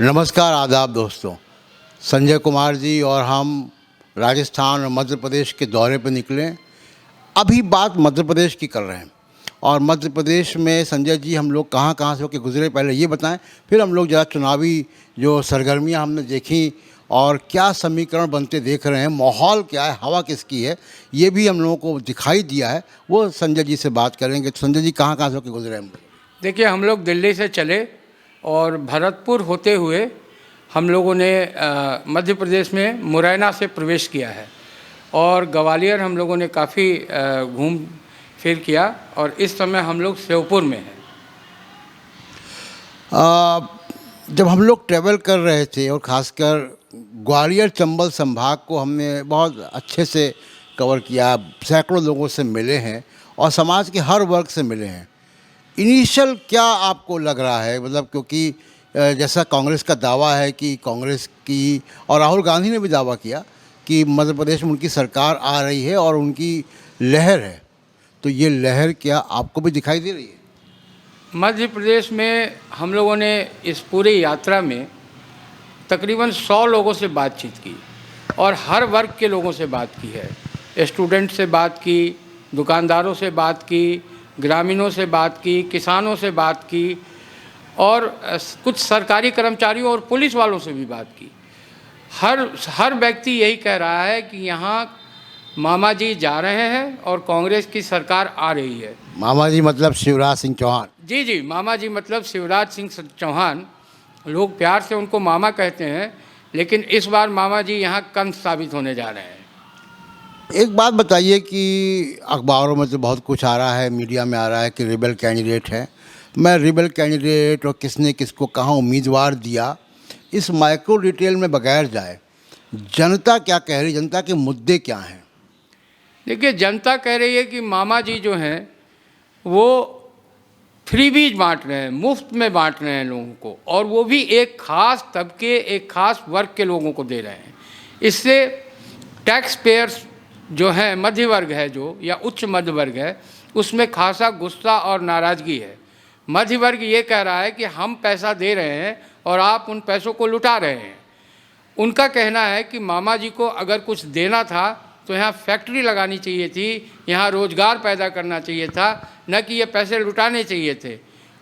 नमस्कार आदाब दोस्तों। संजय कुमार जी और हम राजस्थान और मध्य प्रदेश के दौरे पर निकले। अभी बात मध्य प्रदेश की कर रहे हैं और मध्य प्रदेश में संजय जी हम लोग कहाँ कहाँ से होकर गुजरे पहले ये बताएं, फिर हम लोग ज़रा चुनावी जो सरगर्मियाँ हमने देखी और क्या समीकरण बनते देख रहे हैं, माहौल क्या है, हवा किसकी है, ये भी हम लोगों को दिखाई दिया है, वो संजय जी से बात करेंगे। संजय जी कहाँ कहाँ से होकर गुजरे हम? देखिए, हम लोग दिल्ली से चले और भरतपुर होते हुए हम लोगों ने मध्य प्रदेश में मुरैना से प्रवेश किया है और ग्वालियर हम लोगों ने काफ़ी घूम फिर किया और इस समय हम लोग श्योपुर में हैं। जब हम लोग ट्रैवल कर रहे थे और ख़ासकर ग्वालियर चंबल संभाग को हमने बहुत अच्छे से कवर किया, सैकड़ों लोगों से मिले हैं और समाज के हर वर्ग से मिले हैं। इनिशियल क्या आपको लग रहा है, मतलब क्योंकि जैसा कांग्रेस का दावा है कि कांग्रेस की और राहुल गांधी ने भी दावा किया कि मध्य प्रदेश में उनकी सरकार आ रही है और उनकी लहर है, तो ये लहर क्या आपको भी दिखाई दे रही है? मध्य प्रदेश में हम लोगों ने इस पूरी यात्रा में तकरीबन 100 लोगों से बातचीत की और हर वर्ग के लोगों से बात की है। स्टूडेंट से बात की, दुकानदारों से बात की, ग्रामीणों से बात की, किसानों से बात की और कुछ सरकारी कर्मचारियों और पुलिस वालों से भी बात की। हर व्यक्ति यही कह रहा है कि यहाँ मामा जी जा रहे हैं और कांग्रेस की सरकार आ रही है। मामा जी मतलब शिवराज सिंह चौहान? जी जी, मामा जी मतलब शिवराज सिंह चौहान। लोग प्यार से उनको मामा कहते हैं, लेकिन इस बार मामा जी यहाँ कंस साबित होने जा रहे हैं। एक बात बताइए कि अखबारों में तो बहुत कुछ आ रहा है, मीडिया में आ रहा है कि रिबेल कैंडिडेट है। मैं रिबेल कैंडिडेट और किसने किसको कहाँ उम्मीदवार दिया, इस माइक्रो डिटेल में बगैर जाए, जनता क्या कह रही, जनता के मुद्दे क्या हैं? देखिए, जनता कह रही है कि मामा जी जो हैं वो फ्रीबीज बांट रहे हैं, मुफ्त में बांट रहे हैं लोगों को, और वो भी एक ख़ास तबके, एक ख़ास वर्ग के लोगों को दे रहे हैं। इससे टैक्स पेयर्स जो है, मध्य वर्ग है जो, या उच्च मध्य वर्ग है, उसमें खासा गुस्सा और नाराज़गी है। मध्य वर्ग ये कह रहा है कि हम पैसा दे रहे हैं और आप उन पैसों को लुटा रहे हैं। उनका कहना है कि मामा जी को अगर कुछ देना था तो यहाँ फैक्ट्री लगानी चाहिए थी, यहाँ रोज़गार पैदा करना चाहिए था, न कि ये पैसे लुटाने चाहिए थे।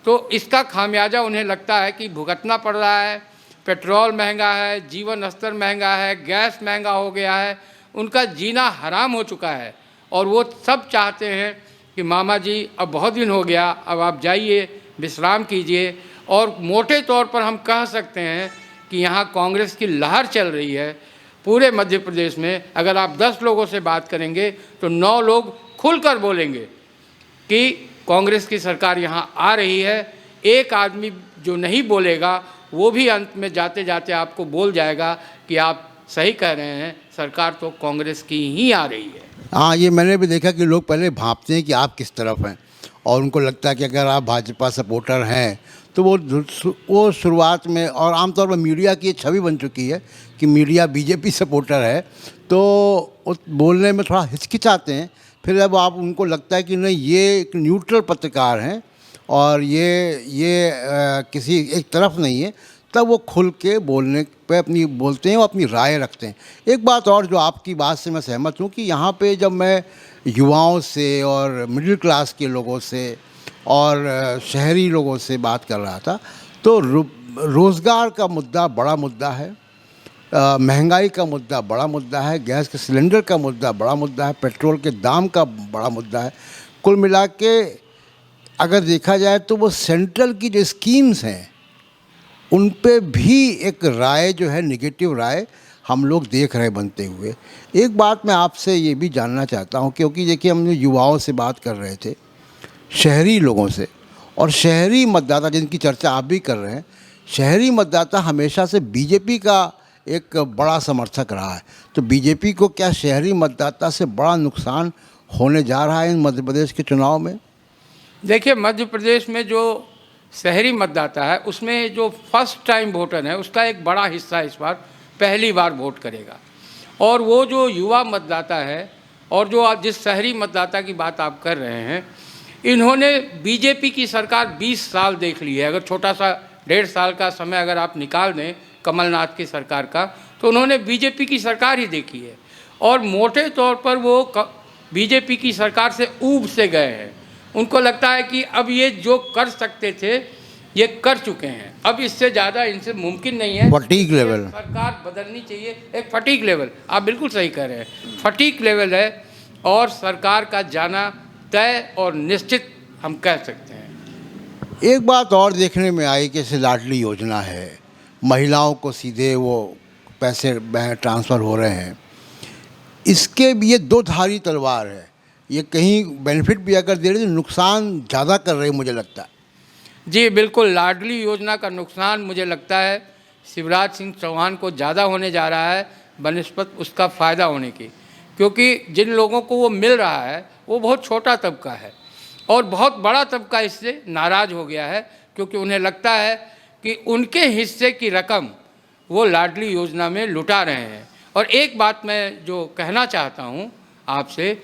तो इसका खामियाजा उन्हें लगता है कि भुगतना पड़ रहा है। पेट्रोल महंगा है, जीवन स्तर महंगा है, गैस महंगा हो गया है, उनका जीना हराम हो चुका है और वो सब चाहते हैं कि मामा जी अब बहुत दिन हो गया, अब आप जाइए, विश्राम कीजिए। और मोटे तौर पर हम कह सकते हैं कि यहाँ कांग्रेस की लहर चल रही है पूरे मध्य प्रदेश में। अगर आप 10 लोगों से बात करेंगे तो 9 लोग खुलकर बोलेंगे कि कांग्रेस की सरकार यहाँ आ रही है। एक आदमी जो नहीं बोलेगा वो भी अंत में जाते जाते आपको बोल जाएगा कि आप सही कह रहे हैं, सरकार तो कांग्रेस की ही आ रही है। हाँ, ये मैंने भी देखा कि लोग पहले भांपते हैं कि आप किस तरफ हैं और उनको लगता है कि अगर आप भाजपा सपोर्टर हैं तो वो शुरुआत में, और आमतौर पर मीडिया की छवि बन चुकी है कि मीडिया बीजेपी सपोर्टर है, तो बोलने में थोड़ा हिचकिचाते हैं। फिर जब आप उनको लगता है कि नहीं, ये एक न्यूट्रल पत्रकार हैं और ये किसी एक तरफ नहीं है, तब वो खुल के बोलने पे अपनी बोलते हैं और अपनी राय रखते हैं। एक बात और जो आपकी बात से मैं सहमत हूँ कि यहाँ पे जब मैं युवाओं से और मिडिल क्लास के लोगों से और शहरी लोगों से बात कर रहा था तो रोज़गार का मुद्दा बड़ा मुद्दा है, महंगाई का मुद्दा बड़ा मुद्दा है, गैस के सिलेंडर का मुद्दा बड़ा मुद्दा है, पेट्रोल के दाम का बड़ा मुद्दा है। कुल मिला के अगर देखा जाए तो वो सेंट्रल की जो स्कीम्स हैं उन पे भी एक राय जो है, नेगेटिव राय हम लोग देख रहे बनते हुए। एक बात मैं आपसे ये भी जानना चाहता हूँ, क्योंकि देखिए हम युवाओं से बात कर रहे थे, शहरी लोगों से, और शहरी मतदाता जिनकी चर्चा आप भी कर रहे हैं, शहरी मतदाता हमेशा से बीजेपी का एक बड़ा समर्थक रहा है। तो बीजेपी को क्या शहरी मतदाता से बड़ा नुकसान होने जा रहा है इन मध्य प्रदेश के चुनाव में? देखिए, मध्य प्रदेश में जो शहरी मतदाता है उसमें जो फर्स्ट टाइम वोटर है उसका एक बड़ा हिस्सा इस बार पहली बार वोट करेगा, और वो जो युवा मतदाता है और जो जिस शहरी मतदाता की बात आप कर रहे हैं, इन्होंने बीजेपी की सरकार 20 साल देख ली है। अगर छोटा सा 1.5 साल का समय अगर आप निकाल दें कमलनाथ की सरकार का, तो उन्होंने बीजेपी की सरकार ही देखी है और मोटे तौर पर वो बीजेपी की सरकार से ऊब से गए हैं। उनको लगता है कि अब ये जो कर सकते थे ये कर चुके हैं, अब इससे ज़्यादा इनसे मुमकिन नहीं है। फटीग लेवल, सरकार बदलनी चाहिए, एक फटीग लेवल, आप बिल्कुल सही कह रहे हैं, फटीग लेवल है और सरकार का जाना तय और निश्चित हम कह सकते हैं। एक बात और देखने में आई कि जैसे लाडली योजना है, महिलाओं को सीधे वो पैसे ट्रांसफ़र हो रहे हैं, इसके भी ये दो धारी तलवार है। ये कहीं बेनिफिट भी अगर दे रही तो नुकसान ज़्यादा कर रही मुझे लगता है। जी बिल्कुल, लाडली योजना का नुकसान मुझे लगता है शिवराज सिंह चौहान को ज़्यादा होने जा रहा है बनिस्बत उसका फ़ायदा होने की, क्योंकि जिन लोगों को वो मिल रहा है वो बहुत छोटा तबका है और बहुत बड़ा तबका इससे नाराज़ हो गया है, क्योंकि उन्हें लगता है कि उनके हिस्से की रकम वो लाडली योजना में लुटा रहे हैं। और एक बात मैं जो कहना चाहता हूँ आपसे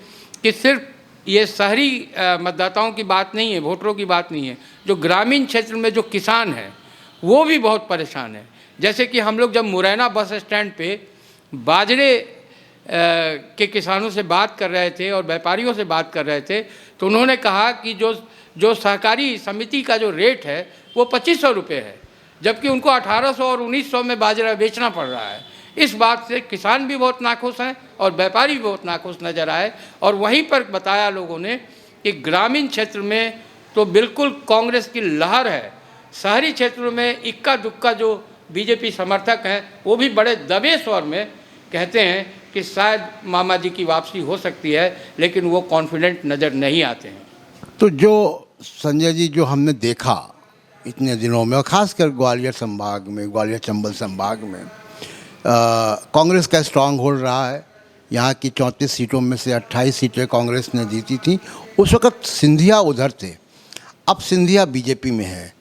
कि सिर्फ ये शहरी मतदाताओं की बात नहीं है, वोटरों की बात नहीं है, जो ग्रामीण क्षेत्र में जो किसान हैं वो भी बहुत परेशान है। जैसे कि हम लोग जब मुरैना बस स्टैंड पे बाजरे के किसानों से बात कर रहे थे और व्यापारियों से बात कर रहे थे, तो उन्होंने कहा कि जो सहकारी समिति का जो रेट है वो 2500 रुपये है, जबकि उनको 1800 और 1900 में बाजरा बेचना पड़ रहा है। इस बात से किसान भी बहुत नाखुश हैं और व्यापारी भी बहुत नाखुश नज़र आए। और वहीं पर बताया लोगों ने कि ग्रामीण क्षेत्र में तो बिल्कुल कांग्रेस की लहर है, शहरी क्षेत्रों में इक्का दुक्का जो बीजेपी समर्थक हैं वो भी बड़े दबे स्वर में कहते हैं कि शायद मामा जी की वापसी हो सकती है, लेकिन वो कॉन्फिडेंट नज़र नहीं आते हैं। तो जो संजय जी जो हमने देखा इतने दिनों में और ख़ासकर ग्वालियर संभाग में, ग्वालियर चंबल संभाग में कांग्रेस का स्ट्रांग होल्ड रहा है। यहाँ की 34 सीटों में से 28 सीटें कांग्रेस ने जीती थी। उस वक़्त सिंधिया उधर थे, अब सिंधिया बीजेपी में है।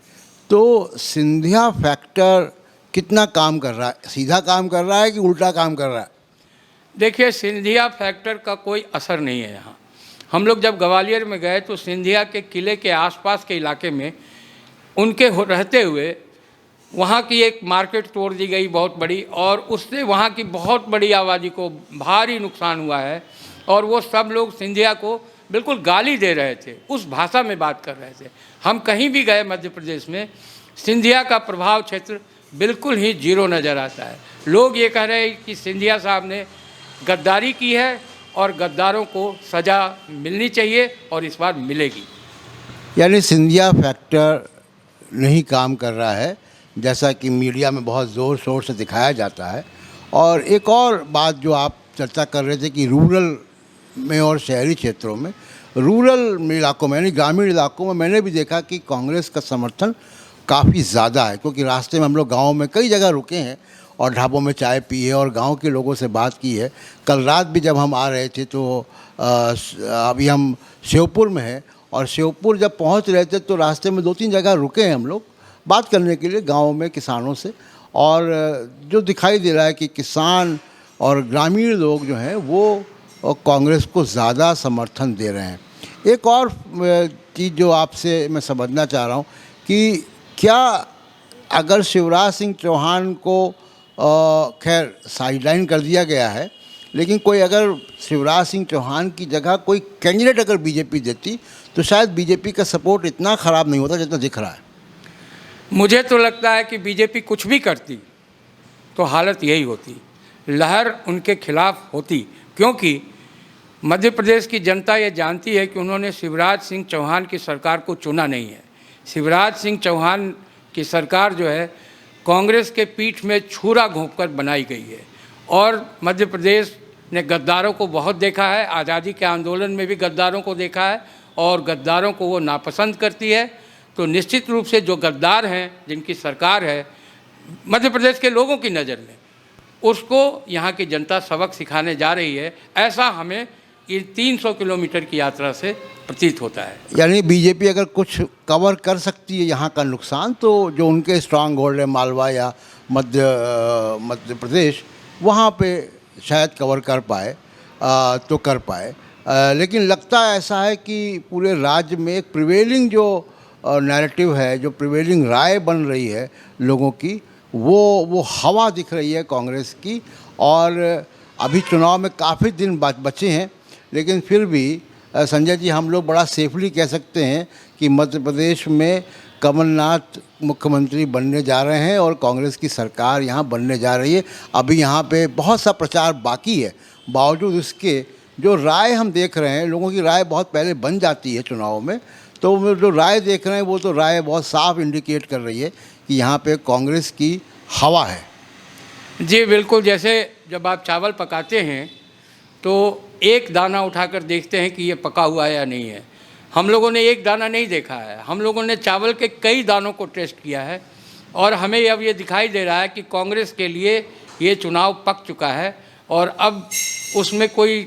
तो सिंधिया फैक्टर कितना काम कर रहा है, सीधा काम कर रहा है कि उल्टा काम कर रहा है? देखिए, सिंधिया फैक्टर का कोई असर नहीं है यहाँ। हम लोग जब ग्वालियर में गए तो सिंधिया के किले के आसपास के इलाके में उनके रहते हुए वहाँ की एक मार्केट तोड़ दी गई बहुत बड़ी, और उससे वहाँ की बहुत बड़ी आबादी को भारी नुकसान हुआ है। और वो सब लोग सिंधिया को बिल्कुल गाली दे रहे थे, उस भाषा में बात कर रहे थे। हम कहीं भी गए मध्य प्रदेश में, सिंधिया का प्रभाव क्षेत्र बिल्कुल ही जीरो नज़र आता है। लोग ये कह रहे हैं कि सिंधिया साहब ने गद्दारी की है और गद्दारों को सज़ा मिलनी चाहिए और इस बार मिलेगी। यानी सिंधिया फैक्टर नहीं काम कर रहा है जैसा कि मीडिया में बहुत ज़ोर शोर से दिखाया जाता है। और एक और बात जो आप चर्चा कर रहे थे कि रूरल में और शहरी क्षेत्रों में, रूरल इलाकों में यानी ग्रामीण इलाकों में मैंने भी देखा कि कांग्रेस का समर्थन काफ़ी ज़्यादा है, क्योंकि रास्ते में हम लोग गाँव में कई जगह रुके हैं और ढाबों में चाय पी है और गांव के लोगों से बात की है। कल रात भी जब हम आ रहे थे तो अभी हम श्योपुर में हैं और श्योपुर जब पहुंच रहे थे तो रास्ते में 2-3 जगह रुके हैं हम लोग बात करने के लिए गांव में किसानों से। और जो दिखाई दे रहा है कि किसान और ग्रामीण लोग जो हैं वो कांग्रेस को ज़्यादा समर्थन दे रहे हैं। एक और चीज़ जो आपसे मैं समझना चाह रहा हूँ कि क्या अगर शिवराज सिंह चौहान को खैर साइडलाइन कर दिया गया है, लेकिन कोई अगर शिवराज सिंह चौहान की जगह कोई कैंडिडेट अगर बीजेपी देती तो शायद बीजेपी का सपोर्ट इतना ख़राब नहीं होता जितना दिख रहा है। मुझे तो लगता है कि बीजेपी कुछ भी करती तो हालत यही होती, लहर उनके खिलाफ होती, क्योंकि मध्य प्रदेश की जनता ये जानती है कि उन्होंने शिवराज सिंह चौहान की सरकार को चुना नहीं है। शिवराज सिंह चौहान की सरकार जो है कांग्रेस के पीठ में छुरा घोंपकर बनाई गई है और मध्य प्रदेश ने गद्दारों को बहुत देखा है। आज़ादी के आंदोलन में भी गद्दारों को देखा है और गद्दारों को वो नापसंद करती है। तो निश्चित रूप से जो गद्दार हैं, जिनकी सरकार है मध्य प्रदेश के लोगों की नज़र में, उसको यहाँ की जनता सबक सिखाने जा रही है, ऐसा हमें ये 300 किलोमीटर की यात्रा से प्रतीत होता है। यानी बीजेपी अगर कुछ कवर कर सकती है यहाँ का नुकसान तो जो उनके स्ट्रांग होल्ड है मालवा या मध्य प्रदेश, वहाँ पे शायद कवर कर पाए तो कर पाए। लेकिन लगता ऐसा है कि पूरे राज्य में एक प्रिवेलिंग जो नैरेटिव है, जो प्रिवेलिंग राय बन रही है लोगों की, वो हवा दिख रही है कांग्रेस की। और अभी चुनाव में काफ़ी दिन बचे हैं, लेकिन फिर भी संजय जी हम लोग बड़ा सेफली कह सकते हैं कि मध्य प्रदेश में कमलनाथ मुख्यमंत्री बनने जा रहे हैं और कांग्रेस की सरकार यहाँ बनने जा रही है। अभी यहाँ पे बहुत सा प्रचार बाकी है, बावजूद इसके जो राय हम देख रहे हैं, लोगों की राय बहुत पहले बन जाती है चुनाव में, तो वो जो राय देख रहे हैं वो तो राय बहुत साफ इंडिकेट कर रही है कि यहाँ पे कांग्रेस की हवा है। जी बिल्कुल, जैसे जब आप चावल पकाते हैं तो एक दाना उठाकर देखते हैं कि ये पका हुआ है या नहीं है। हम लोगों ने एक दाना नहीं देखा है, हम लोगों ने चावल के कई दानों को टेस्ट किया है और हमें अब ये दिखाई दे रहा है कि कांग्रेस के लिए ये चुनाव पक चुका है और अब उसमें कोई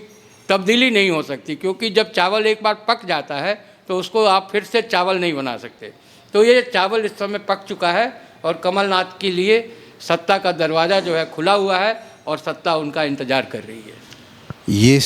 तब्दीली नहीं हो सकती, क्योंकि जब चावल एक बार पक जाता है तो उसको आप फिर से चावल नहीं बना सकते। तो ये चावल इस समय पक चुका है और कमलनाथ के लिए सत्ता का दरवाज़ा जो है खुला हुआ है और सत्ता उनका इंतज़ार कर रही है। ये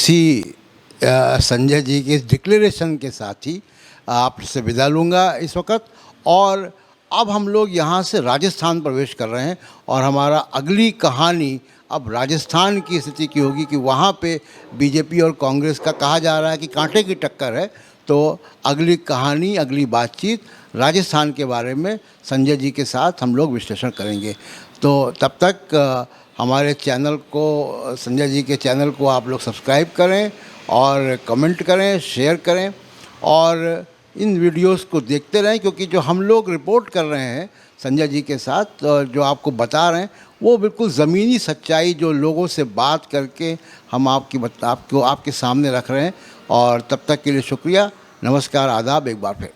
संजय जी के इस डिक्लेरेशन के साथ ही आपसे विदा लूँगा इस वक्त। और अब हम लोग यहाँ से राजस्थान प्रवेश कर रहे हैं और हमारा अगली कहानी अब राजस्थान की स्थिति की होगी कि वहाँ पे बीजेपी और कांग्रेस का कहा जा रहा है कि कांटे की टक्कर है। तो अगली कहानी, अगली बातचीत राजस्थान के बारे में संजय जी के साथ हम लोग विश्लेषण करेंगे। तो तब तक हमारे चैनल को, संजय जी के चैनल को आप लोग सब्सक्राइब करें और कमेंट करें, शेयर करें और इन वीडियोस को देखते रहें, क्योंकि जो हम लोग रिपोर्ट कर रहे हैं संजय जी के साथ, जो आपको बता रहे हैं, वो बिल्कुल ज़मीनी सच्चाई जो लोगों से बात करके हम आपके सामने रख रहे हैं। और तब तक के लिए शुक्रिया, नमस्कार, आदाब एक बार फिर।